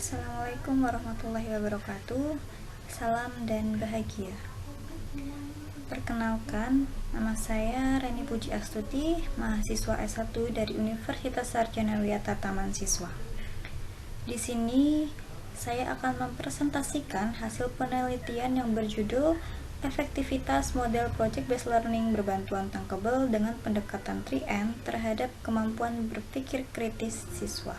Assalamualaikum warahmatullahi wabarakatuh. Salam dan bahagia. Perkenalkan, nama saya Reni Puji Astuti, mahasiswa S1 dari Universitas Sarjana Wiyata Taman Siswa. Di sini saya akan mempresentasikan hasil penelitian yang berjudul Efektivitas Model Project Based Learning Berbantuan Tankable dengan Pendekatan 3N terhadap Kemampuan Berpikir Kritis Siswa.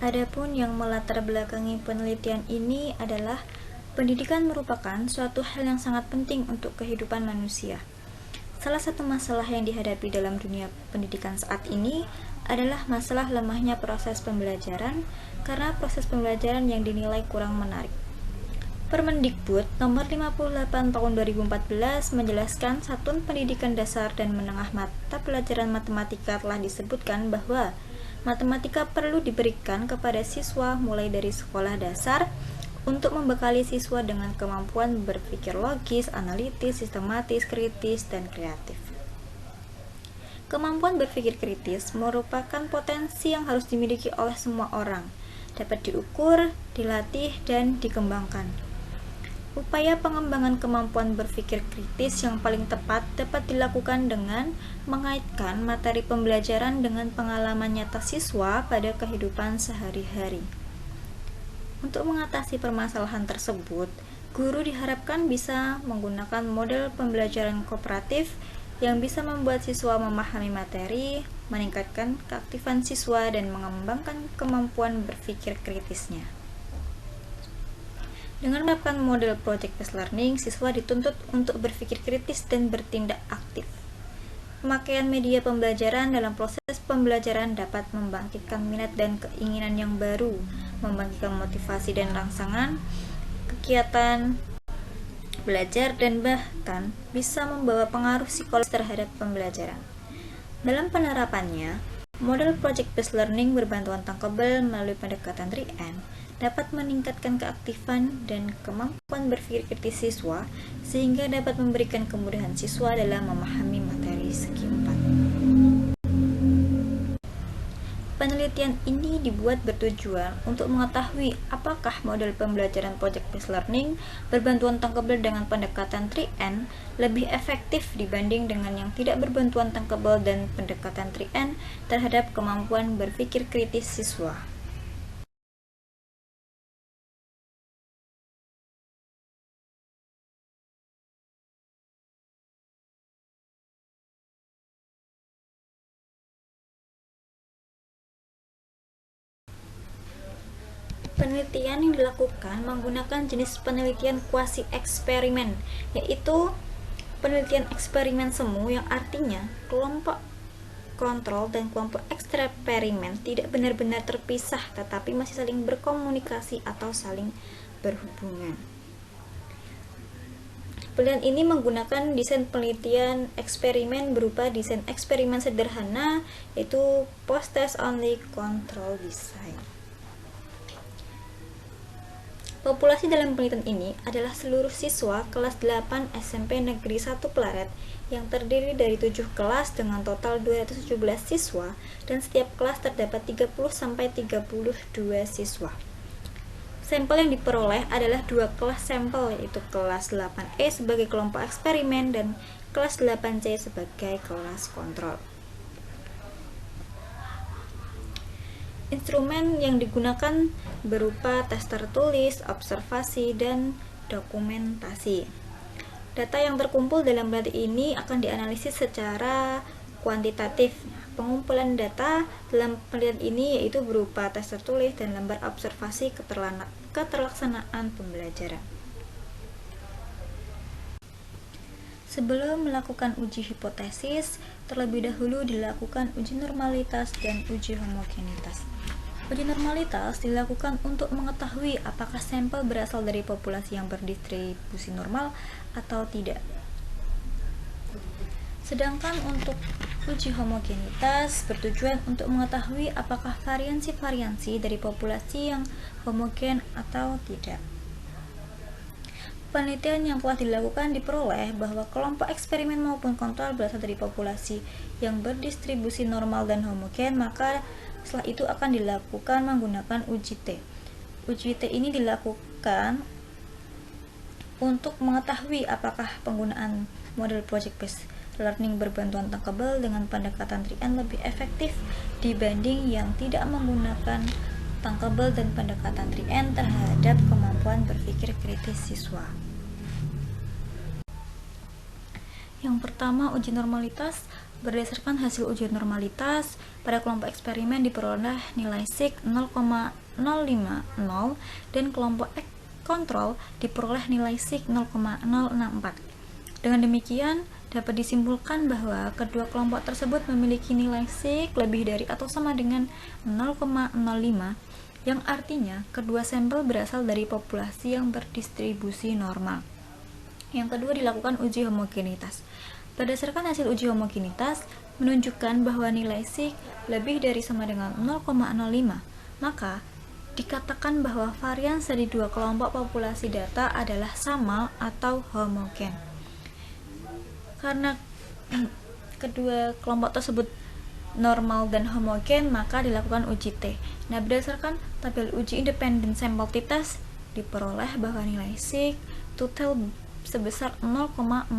Adapun yang melatar belakangi penelitian ini adalah pendidikan merupakan suatu hal yang sangat penting untuk kehidupan manusia. Salah satu masalah yang dihadapi dalam dunia pendidikan saat ini adalah masalah lemahnya proses pembelajaran karena proses pembelajaran yang dinilai kurang menarik. Permendikbud nomor 58 tahun 2014 menjelaskan Satuan Pendidikan Dasar dan Menengah mata pelajaran matematika telah disebutkan bahwa matematika perlu diberikan kepada siswa mulai dari sekolah dasar untuk membekali siswa dengan kemampuan berpikir logis, analitis, sistematis, kritis, dan kreatif. Kemampuan berpikir kritis merupakan potensi yang harus dimiliki oleh semua orang, dapat diukur, dilatih, dan dikembangkan. Upaya pengembangan kemampuan berpikir kritis yang paling tepat dapat dilakukan dengan mengaitkan materi pembelajaran dengan pengalaman nyata siswa pada kehidupan sehari-hari. Untuk mengatasi permasalahan tersebut, guru diharapkan bisa menggunakan model pembelajaran kooperatif yang bisa membuat siswa memahami materi, meningkatkan keaktifan siswa, dan mengembangkan kemampuan berpikir kritisnya. Dengan menerapkan model project-based learning, siswa dituntut untuk berpikir kritis dan bertindak aktif. Pemakaian media pembelajaran dalam proses pembelajaran dapat membangkitkan minat dan keinginan yang baru, membangkitkan motivasi dan rangsangan, kegiatan belajar, dan bahkan bisa membawa pengaruh psikologis terhadap pembelajaran. Dalam penerapannya, model project-based learning berbantuan tankable melalui pendekatan 3N dapat meningkatkan keaktifan dan kemampuan berpikir kritis siswa sehingga dapat memberikan kemudahan siswa dalam memahami materi segi 4. Penelitian ini dibuat bertujuan untuk mengetahui apakah model pembelajaran project-based learning berbantuan tankable dengan pendekatan 3N lebih efektif dibanding dengan yang tidak berbantuan tankable dan pendekatan 3N terhadap kemampuan berpikir kritis siswa. Penelitian yang dilakukan menggunakan jenis penelitian kuasi eksperimen, yaitu penelitian eksperimen semu yang artinya kelompok kontrol dan kelompok eksperimen tidak benar-benar terpisah tetapi masih saling berkomunikasi atau saling berhubungan. Penelitian ini menggunakan desain penelitian eksperimen berupa desain eksperimen sederhana, yaitu post-test only control design. Populasi dalam penelitian ini adalah seluruh siswa kelas 8 SMP Negeri 1 Pleret yang terdiri dari 7 kelas dengan total 217 siswa dan setiap kelas terdapat 30-32 siswa. Sampel yang diperoleh adalah 2 kelas sampel, yaitu kelas 8E sebagai kelompok eksperimen dan kelas 8C sebagai kelas kontrol. Instrumen yang digunakan berupa tes tertulis, observasi, dan dokumentasi. Data yang terkumpul dalam penelitian ini akan dianalisis secara kuantitatif. Pengumpulan data dalam penelitian ini yaitu berupa tes tertulis dan lembar observasi keterlaksanaan pembelajaran. Sebelum melakukan uji hipotesis, terlebih dahulu dilakukan uji normalitas dan uji homogenitas. Uji normalitas dilakukan untuk mengetahui apakah sampel berasal dari populasi yang berdistribusi normal atau tidak. Sedangkan untuk uji homogenitas bertujuan untuk mengetahui apakah variansi-variansi dari populasi yang homogen atau tidak. penelitian yang telah dilakukan diperoleh bahwa kelompok eksperimen maupun kontrol berasal dari populasi yang berdistribusi normal dan homogen, maka setelah itu akan dilakukan menggunakan uji T. Uji T ini dilakukan untuk mengetahui apakah penggunaan model project based learning berbantuan tankable dengan pendekatan 3N lebih efektif dibanding yang tidak menggunakan tankable dan pendekatan 3N terhadap kemampuan berpikir kritis siswa. Yang pertama, uji normalitas. Berdasarkan hasil uji normalitas, pada kelompok eksperimen diperoleh nilai SIG 0,050 dan kelompok kontrol diperoleh nilai SIG 0,064. Dengan demikian, dapat disimpulkan bahwa kedua kelompok tersebut memiliki nilai SIG lebih dari atau sama dengan 0,05, yang artinya kedua sampel berasal dari populasi yang berdistribusi normal. Yang kedua, dilakukan uji homogenitas. Berdasarkan hasil uji homogenitas menunjukkan bahwa nilai SIG lebih dari sama dengan 0,05, maka dikatakan bahwa varians dari dua kelompok populasi data adalah sama atau homogen. Karena kedua kelompok tersebut normal dan homogen, maka dilakukan uji T. Nah, berdasarkan tabel uji independen sampel t-test diperoleh bahwa nilai SIG total sebesar 0,000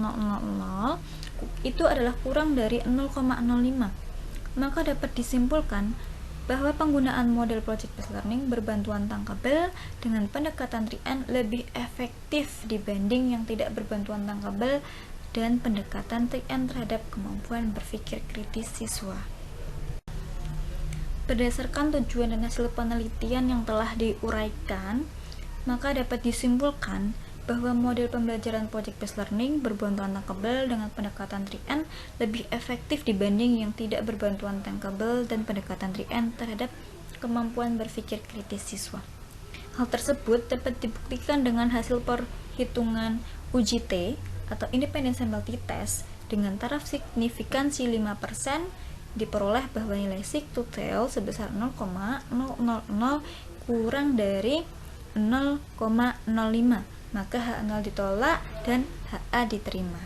itu adalah kurang dari 0,05. Maka dapat disimpulkan bahwa penggunaan model project based learning berbantuan tankable dengan pendekatan 3N lebih efektif dibanding yang tidak berbantuan tankable dan pendekatan 3N terhadap kemampuan berpikir kritis siswa. Berdasarkan tujuan dan hasil penelitian yang telah diuraikan, maka dapat disimpulkan bahwa model pembelajaran project based learning berbantuan tankable dengan pendekatan 3N lebih efektif dibanding yang tidak berbantuan tankable dan pendekatan 3N terhadap kemampuan berpikir kritis siswa. Hal tersebut dapat dibuktikan dengan hasil perhitungan uji T atau independent sample t-test dengan taraf signifikansi 5%, diperoleh bahwa nilai SIG total sebesar 0,000 kurang dari 0,05, maka H0 ditolak dan HA diterima.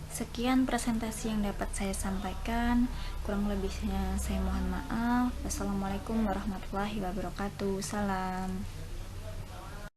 Sekian presentasi yang dapat saya sampaikan, kurang lebihnya saya mohon maaf. Wassalamualaikum warahmatullahi wabarakatuh. Salam.